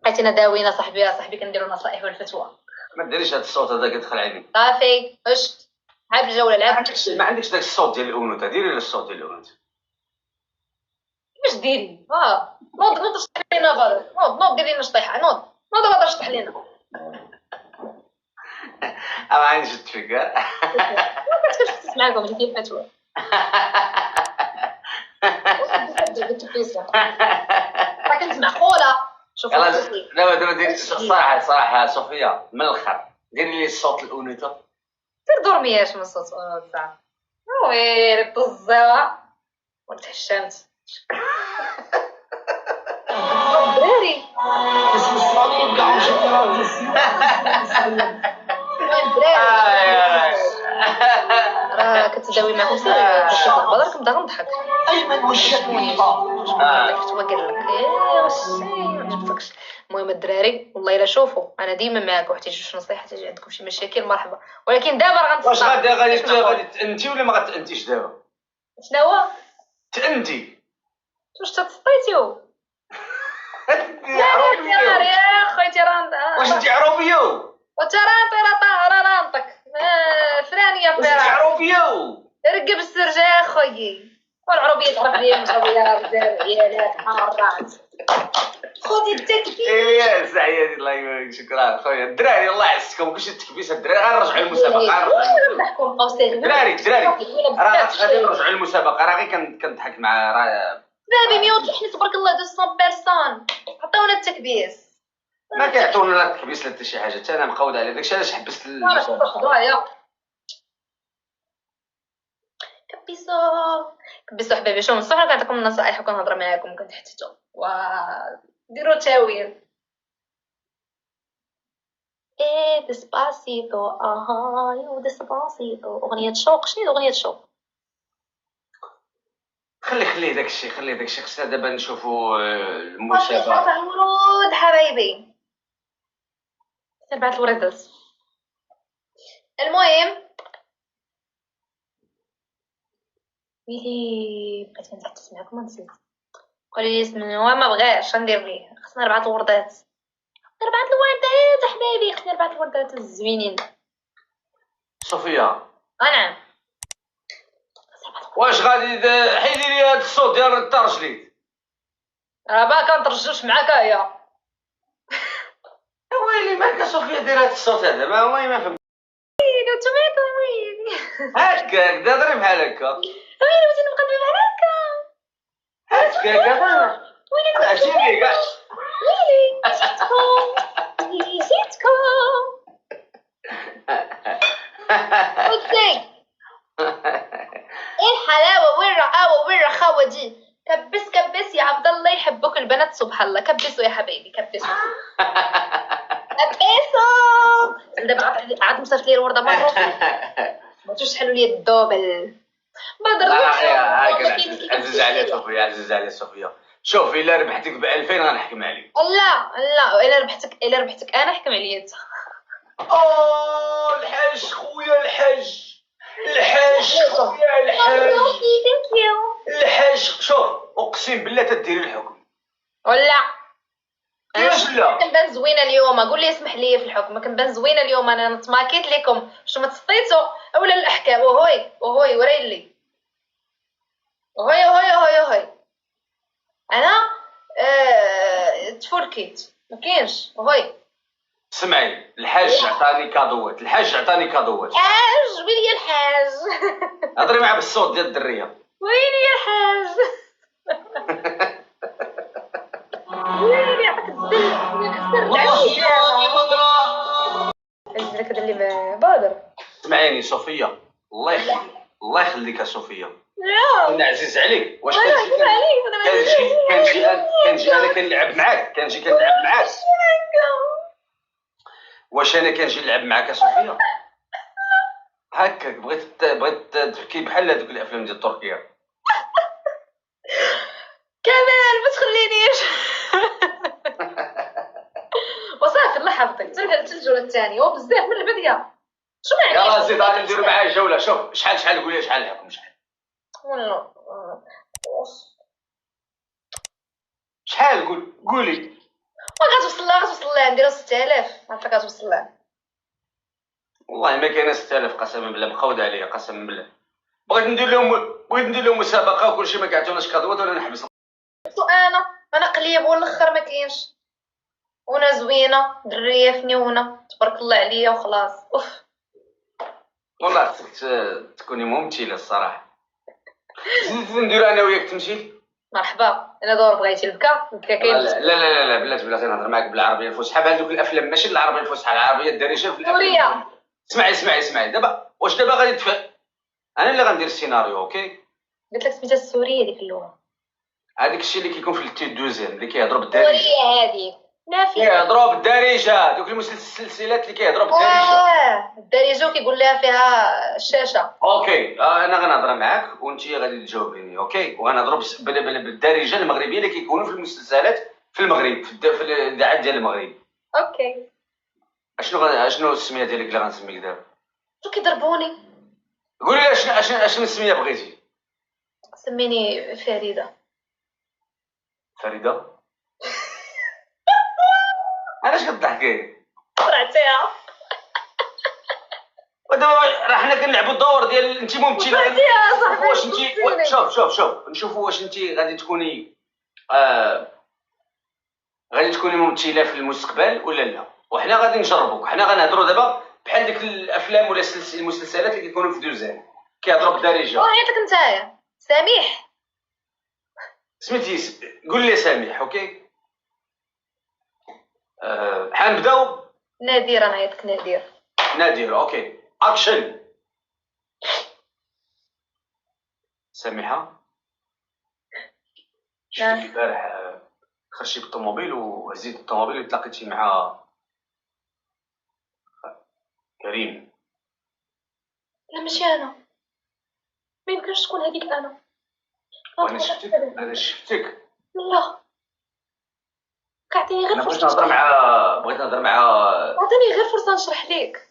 بقيتينا داوينا صاحبي يا صاحبي كنديروا نصائح والفتوى. ما ديريش هاد الصوت هذا كيدخل عليك. صافي اش لعب الجوله لعب. ما عندكش داك الصوت ديال الانوثه، ديري الصوت ديال الانوثه. كيفاش ديري نوض شطح لينا بدر، نوض دير لينا شطيحه، نوض بدر شطح لينا. ما عنديش التفكير. ما كنتش تسمعكم اللي فيه الفتوى. كنت معقوله. شوف دابا دير صراحه صوفيا من الاخر، ديري لي الصوت الانوثه. سير دورمياش من الصوت صافي. ويلي الطزاوه وتحشمت. الدراري راه كتداوي معكم سير بدر كنبدا غنضحك. ايمن والشقيقه كنت قال لك واش ما عجبتكش. المهم الدراري والله الا شوفوا انا ديما معاكم حتى شي نصيحه حتى عندكم شي مشاكل مرحبا، ولكن دابا راه واش غادي تانتي ولا ما غاتانتيش دابا؟ شنو هو تانتي واش تسطيتيو؟ يا خويا راه واش انت عروبيه وترى طاهره رانطك فرانيه عروبيه رقب السرجه خويي والعروبيه تعرف لي مجاويه بزاف عيالات حارات. خذي التكبير الياس عيالي الله يبارك. شكرا خويا الدراري الله يعزكم. كلشي التكبيس الدراري غنرجعوا للمسابقه. الدراري راه غادي نرجعوا للمسابقه. راه غير كنضحك مع بابي 100 تبارك الله 200 بيرسون عطاونا التكبيس. ما كيعطونا لا التكبيس لا حتى شي حاجه. حتى انا مقود على داكشي علاش حبست كبسوا حبايبي. شوفوا الصح كنعطيكم النصائح وكنهضر معاكم كنتحتتوا وديروا تاويل. ايه ديسباسيتو اهايو ديسباسيتو اغنيه شوق. شنو اغنيه شوق؟ خلي داكشي خصنا دابا نشوفوا المسابقه. الورود حبايبي تبعت الوريدات. المهم بقيت كنتحدث معكم ونسيت. قولي لي اسمنوا ما بغاش غندير بيه. خصنا 4 الوردات. 4 الوردات حبايبي. خصني 4 الوردات الزوينين. صوفيا نعم واش غادي حيدي لي هاد الصوت ديال الترجليت؟ راه ما كنترجوش معاك يا ويلي مالك صوفيا دير هاد الصوت هذا؟ ما والله ما فهمت. ويلي نتوما ويلي هكاك دادري بحال هكا. ويلي بغيتي نبقى بحال هكا هكاك ويلي عجبني كاع. ويلي نسيتكم قلتلك ايه الحلاوه والرعاوه والرخاوه دي. كبس يا عبد الله يحبوك البنات سبحان الله. كبسوا يا حبايبي كبسوا دابا عاد مصرت لي الورده مره ما تشحلوا لي الدوبل بدر. عزيز عليا صوفيا عزيز عليا صوفيا. شوف الا ربحتك ب 2000 غنحكم عليك. لا الا ربحتك انا حكم عليا انت. الحاج خويا الحاج خويا الحاج شوف اقسم بالله تديري الحكم ولا كيفاش لا كنبان زوينه اليوم. قول لي اسمح لي في الحكم كنبان زوينه اليوم. انا تماكيت لكم شو ما تسطيتوا اولا الاحكام. وهوي وريلي هوي انا تفركيت ما كاينش. وهوي سمعي الحاج عطاني كادوات. حاج وين هي الحاج؟ هضري معاه بالصوت ديال الدريه. وين هي الحاج؟ ويلي عطاك الدل لك هذا اللي بادر. سمعيني صوفيا الله يخليك يا صوفيا. لا انا عزيز عليك. واش كنجي انا كنلعب معاك واش انا كنجي نلعب معاك يا صوفيا؟ هكاك بغيت تبكي بحال هذوك الافلام ديال تركيا. كمال ما تخلينيش وصافي الله يحفظك. ترجع الجوله الثانيه وبزاف من البديه. شو معنى يلاه زيد غادي نديرو معاه جوله. شوف شحال قولي شحال الحكم شحال قولي غتوصل لها نديرو 6000 عرفتك غتوصل لها. والله ما كاينه 6000 قسما بالله، مقود عليا قسما بالله. بغيت ندير لهم مسابقه وكلشي، ما كيعطيوناش كادوات ولا نحبس. انا قليب والاخر ما كاينش، وانا زوينه دريه فنيونه تبارك الله عليا وخلاص. اوف والله خصك تكوني ممثله الصراحه. نديرو انا وياك تمثيل. مرحبا. انا دور بغيتي البكا كاين. لا لا لا لا بلاتي نهضر معاك بالعربيه الفصحى بحال دوك الافلام، ماشي العربيه الفصحى، العربيه الدارجه في الافلام. اسمعي دابا واش دابا غادي انا اللي غندير السيناريو. اوكي قلت لك سميتها السوريه ديك اللغه. هذاك الشيء اللي كيكون في التي دوزيام اللي كيهضروا بالدارجه. السوريه هذيك نافيه كيهضروا بالدارجه، دوك السلسلات اللي كيهضروا بالدارجه. الدارجه كيقول لها فيها الشاشه. اوكي انا غنهضر معاك وانت غادي تجاوبيني. اوكي وغنهضروا بالدارجه المغربيه اللي كيكونوا في المسلسلات في المغرب، في الاذاعات ديال المغرب. اوكي اشنو السميه ديالك اللي غنسميك دابا؟ شو كيضربوني؟ قولي لي اشنو السميه بغيتي؟ سميني فريده. فريده؟ علاش كتضحكي؟ طلعتيها ودابا راه حنا كنلعبوا الدور ديال انت ممثله. طلعتيها صاحبي. واش انت شوف نشوفوا واش انت غادي تكوني غادي تكوني ممثله في المستقبل ولا لا. وحنا غادي نجربوك، حنا غنهضروا دابا بحال ديك الافلام ولا المسلسلات اللي كيكونوا في دوزان كيهضروا بالدارجه. عيطلك نتايا سميح. سميتي قول لي سامح. اوكي حنبداو. نادير انا عيطك نادر. اوكي اكشن. سامحه شفتك البارح خرجتي بالطوموبيل وهزيت الطوموبيل وتلاقيتي مع كريم. لا ماشي انا، ما يمكنش تكون هذيك انا. انا شفتك. لا كعطيني غير انا فرصه. بغيت نهضر مع عطيني غير فرصه نشرح ليك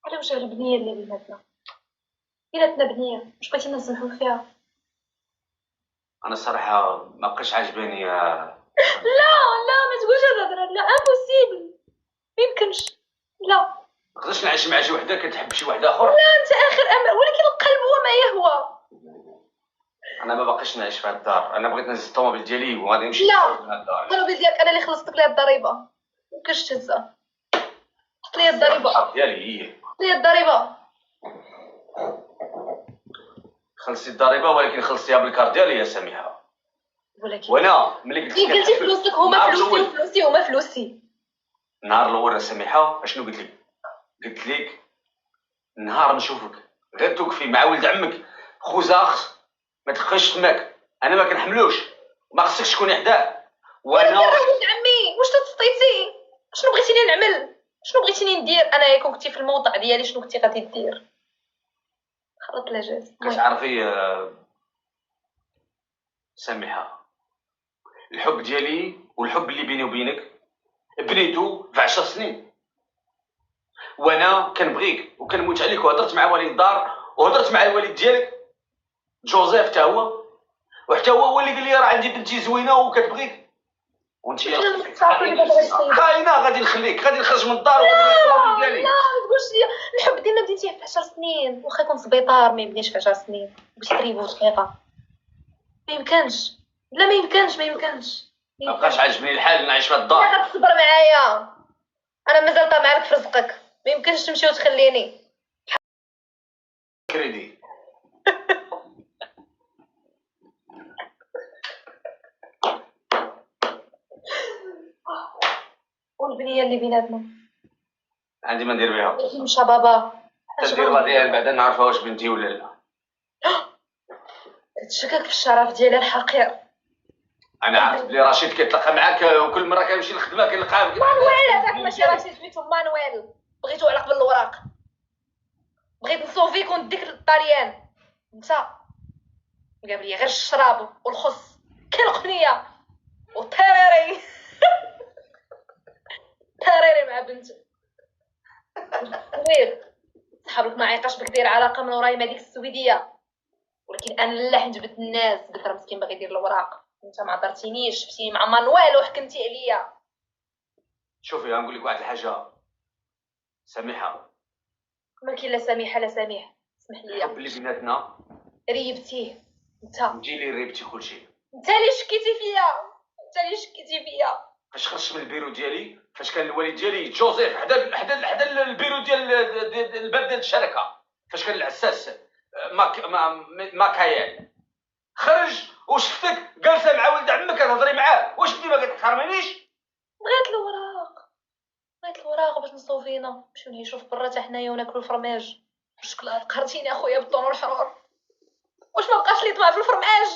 على وجه البنيه اللي بيناتنا. بيناتنا بنيه واش بغيتينا نسمحوا فيها؟ انا الصراحه ما بقاش عاجباني لا ما تقولش هاد الهضره. لا امبوسيبل، ما يمكنش. لا ما نقدرش نعيش مع شي وحده كتحب شي واحد اخر. لا انت اخر امل، ولكن القلب هو ما يهوى. انا ما باقيش نعيش في هاد الدار. انا بغيت نهز الطوموبيل ديالي وغادي نمشي لا لهاد الدار. الطوموبيل ديالك انا اللي خلصتك ليها الضريبه، ما يمكنش تهزها. حط لي الضريبه ديالي هي حط لي الضريبه. خلصتي الضريبه ولكن خلصتيها بالكارت ديالي يا سميحه. ولكن وانا ملي قلت كي قلتي فلوسك هما فلوسي وفلوسي هما فلوسي. النهار الاول يا سميحه اشنو قلت لك؟ قلت لك نهار نشوفك غير توقفي مع ولد عمك خوزاخ ما تخش تماك، انا ما كنحملوش، ما خصكش تكوني حداه. وانا ولد عمي واش تسطيتي؟ شنو بغيتيني نعمل؟ شنو بغيتيني ندير انا؟ كون كنتي في الموضع ديالي شنو كنتي غادي دير؟ خرط لا جاز. كتعرفي سميحه الحب ديالي والحب اللي بيني وبينك بنيتو في 10 سنين، وانا كنبغيك وكنموت عليك. وهضرت مع والد الدار وهضرت مع الوالد ديالك جوزيف حتى هو، وحتى هو اللي قال لي راه عندي بنتي زوينه وكتبغيك وانت خاينه. غادي نخليك غادي نخرج من الدار وغادي ديالي. لا ما تقولش لي الحب ديالنا بديتيه في 10 سنين، واخا يكون سبيطار ما يبنيش في 10 سنين باش تريبو دقيقه. ما يمكنش. لا ما يمكنش ما يمكنش. ما بقاش عاجبني الحال نعيش في الدار. لا تصبر معايا، انا مازال طامعه لك في رزقك. ما يمكنش تمشي وتخليني كريدي. والبنيه اللي بيناتنا عندي ما ندير بها. مشى بابا تدير بعدين بعدا نعرفها واش بنتي ولا لا. تشكك في الشرف ديالي الحقير. انا عارف بلي رشيد كيتلاقى معاك وكل مره كيمشي للخدمه كنلقاه. مانويل هذاك ماشي رشيد، سميتو مانويل. بغيتو على قبل الوراق، بغيت نصوفيك ونديك للطاليان. انت قال لي غير الشراب والخص كالقنيه وطيريري طيريري مع بنتك. وير صحابك ما عيقاش بك داير علاقه من ورايا مع ديك السويديه، ولكن انا لا حجبت الناس قلت راه مسكين باغي يدير الوراق. انت ما عبرتينيش، شفتيني مع مانويل وحكمتي عليا. شوفي غنقول لك واحد الحاجه سميحه، ما كاين لا سميحه لا سميح، اسمح لي. الحب اللي بيناتنا ريبتيه انت انت اللي ريبتي كلشي. انت اللي شكيتي فيا، انت اللي شكيتي فيا. فاش خرجت من البيرو ديالي، فاش كان الوالد ديالي جوزيف حدا البيرو ديال الباب ديال الشركه، فاش كان العساس ماكايل خرج وشفتك جالسه مع ولد عمك كتهضري معاه، واش انت ما كتحرمينيش؟ بغيت الوراق باش نصوفينا نمشيو نعيشو في برا حتى حنايا وناكلو الفرماج. شكلاط قهرتيني اخويا بالطون والحرور. واش ما بقاش لي طمع في الفرماج؟